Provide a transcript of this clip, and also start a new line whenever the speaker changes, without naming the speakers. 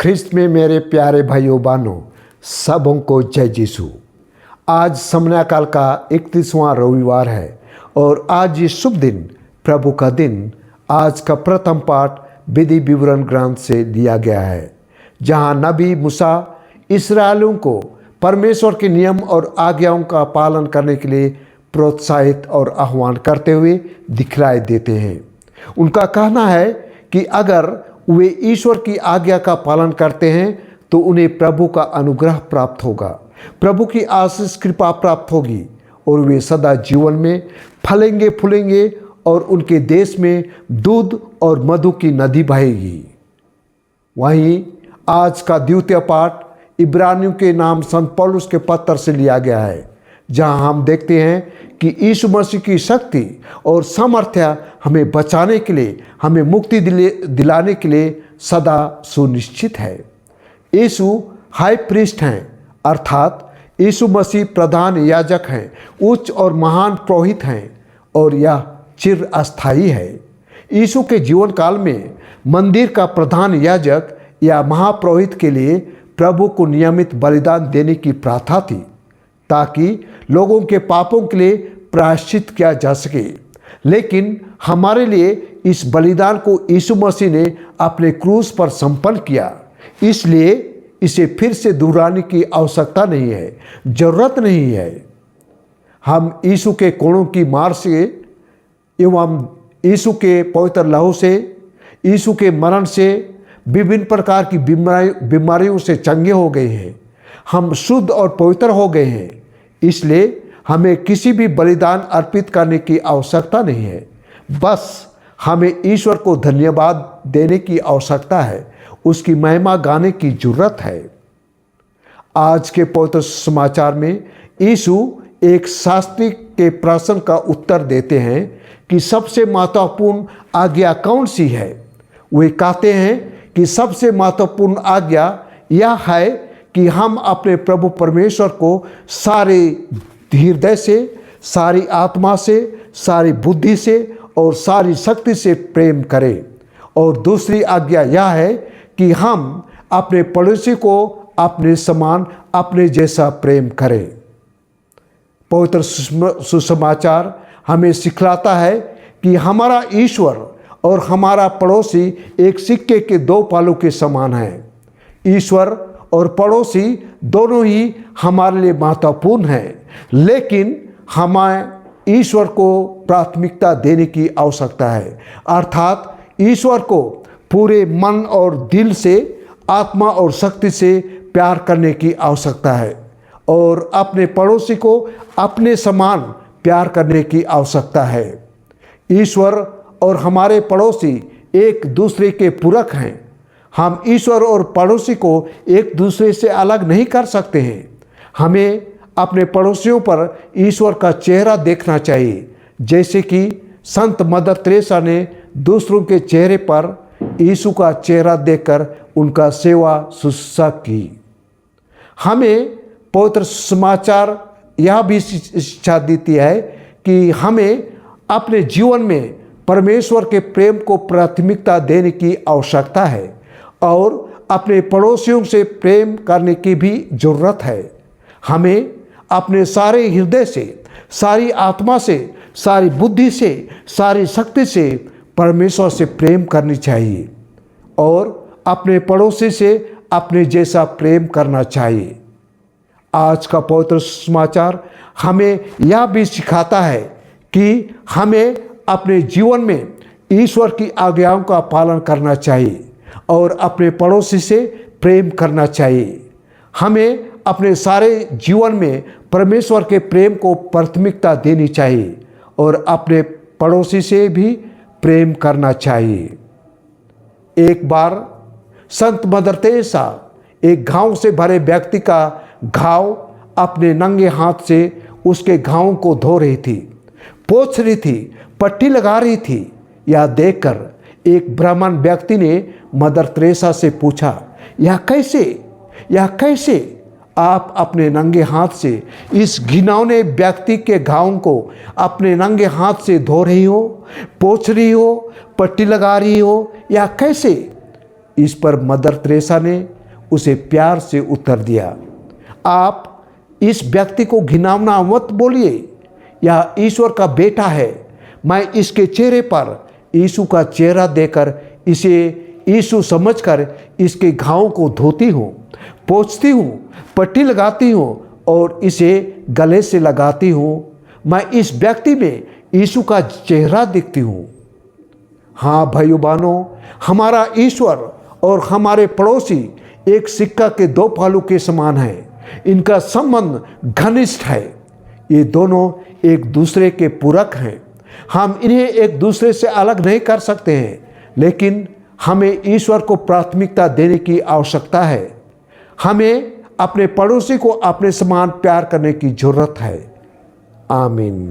ख्रिस्त में मेरे प्यारे भाइयों बहनों, सबों को जय यीशु। आज समन्या काल का 31वां रविवार है और आज ये शुभ दिन, प्रभु का दिन। आज का प्रथम पाठ विधि विवरण ग्रंथ से लिया गया है, जहां नबी मूसा इस्राएलियों को परमेश्वर के नियम और आज्ञाओं का पालन करने के लिए प्रोत्साहित और आह्वान करते हुए दिखलाई देते हैं। उनका कहना है कि अगर वे ईश्वर की आज्ञा का पालन करते हैं तो उन्हें प्रभु का अनुग्रह प्राप्त होगा, प्रभु की आशीष कृपा प्राप्त होगी और वे सदा जीवन में फलेंगे फूलेंगे और उनके देश में दूध और मधु की नदी बहेगी। वहीं आज का द्वितीय पाठ इब्रानियों के नाम संत पौलुस के पत्र से लिया गया है, जहां हम देखते हैं कि यीशु मसीह की शक्ति और सामर्थ्य हमें बचाने के लिए, हमें मुक्ति दिलाने के लिए सदा सुनिश्चित है। यीशु हाई प्रीस्ट हैं, अर्थात यीशु मसीह प्रधान याजक हैं, उच्च और महान पुरोहित हैं और यह चिर अस्थायी है। यीशु के जीवन काल में मंदिर का प्रधान याजक या महापुरोहित के लिए प्रभु को नियमित बलिदान देने की प्रथा थी, ताकि लोगों के पापों के लिए प्रायश्चित किया जा सके। लेकिन हमारे लिए इस बलिदान को यीशु मसीह ने अपने क्रूस पर संपन्न किया, इसलिए इसे फिर से दोहराने की आवश्यकता नहीं है, जरूरत नहीं है। हम यीशु के कोड़ों की मार से एवं यीशु के पवित्र लहू से, यीशु के मरण से विभिन्न प्रकार की बीमारियों से चंगे हो गए हैं। हम शुद्ध और पवित्र हो गए हैं, इसलिए हमें किसी भी बलिदान अर्पित करने की आवश्यकता नहीं है। बस हमें ईश्वर को धन्यवाद देने की आवश्यकता है, उसकी महिमा गाने की जरूरत है। आज के पवित्र समाचार में यीशु एक शास्त्री के प्रश्न का उत्तर देते हैं कि सबसे महत्वपूर्ण आज्ञा कौन सी है। वे कहते हैं कि सबसे महत्वपूर्ण आज्ञा यह है कि हम अपने प्रभु परमेश्वर को सारे हृदय से, सारी आत्मा से, सारी बुद्धि से और सारी शक्ति से प्रेम करें। और दूसरी आज्ञा यह है कि हम अपने पड़ोसी को अपने समान, अपने जैसा प्रेम करें। पवित्र सुसमाचार हमें सिखलाता है कि हमारा ईश्वर और हमारा पड़ोसी एक सिक्के के दो पहलू के समान हैं। ईश्वर और पड़ोसी दोनों ही हमारे लिए महत्वपूर्ण हैं, लेकिन हमें ईश्वर को प्राथमिकता देने की आवश्यकता है, अर्थात ईश्वर को पूरे मन और दिल से, आत्मा और शक्ति से प्यार करने की आवश्यकता है और अपने पड़ोसी को अपने समान प्यार करने की आवश्यकता है। ईश्वर और हमारे पड़ोसी एक दूसरे के पूरक हैं। हम ईश्वर और पड़ोसी को एक दूसरे से अलग नहीं कर सकते हैं। हमें अपने पड़ोसियों पर ईश्वर का चेहरा देखना चाहिए, जैसे कि संत मदर तेरेसा ने दूसरों के चेहरे पर यीशु का चेहरा देखकर उनका सेवा शुश्रूषा की। हमें पवित्र समाचार यह भी शिक्षा देती है कि हमें अपने जीवन में परमेश्वर के प्रेम को प्राथमिकता देने की आवश्यकता है और अपने पड़ोसियों से प्रेम करने की भी जरूरत है। हमें अपने सारे हृदय से, सारी आत्मा से, सारी बुद्धि से, सारी शक्ति से परमेश्वर से प्रेम करनी चाहिए और अपने पड़ोसी से अपने जैसा प्रेम करना चाहिए। आज का पवित्र समाचार हमें यह भी सिखाता है कि हमें अपने जीवन में ईश्वर की आज्ञाओं का पालन करना चाहिए और अपने पड़ोसी से प्रेम करना चाहिए। हमें अपने सारे जीवन में परमेश्वर के प्रेम को प्राथमिकता देनी चाहिए और अपने पड़ोसी से भी प्रेम करना चाहिए। एक बार संत मदर तेरेसा एक घाव से भरे व्यक्ति का घाव अपने नंगे हाथ से उसके घावों को धो रही थी, पोंछ रही थी, पट्टी लगा रही थी। यह देखकर एक ब्राह्मण व्यक्ति ने मदर तेरेसा से पूछा, यह कैसे आप अपने नंगे हाथ से इस घिनौने व्यक्ति के घावों को अपने नंगे हाथ से धो रही हो, पोंछ रही हो, पट्टी लगा रही हो, या कैसे? इस पर मदर तेरेसा ने उसे प्यार से उत्तर दिया, आप इस व्यक्ति को घिनौना मत बोलिए, यह ईश्वर का बेटा है। मैं इसके चेहरे पर यीशु का चेहरा देकर इसे यीशु समझकर इसके घावों को धोती हूँ, पोंछती हूँ, पट्टी लगाती हूँ और इसे गले से लगाती हूँ। मैं इस व्यक्ति में यीशु का चेहरा देखती हूँ। हाँ भाइयों बहनों, हमारा ईश्वर और हमारे पड़ोसी एक सिक्का के दो पहलू के समान हैं। इनका संबंध घनिष्ठ है। ये दोनों एक दूसरे के पूरक हैं। हम इन्हें एक दूसरे से अलग नहीं कर सकते हैं, लेकिन हमें ईश्वर को प्राथमिकता देने की आवश्यकता है। हमें अपने पड़ोसी को अपने समान प्यार करने की जरूरत है। आमीन।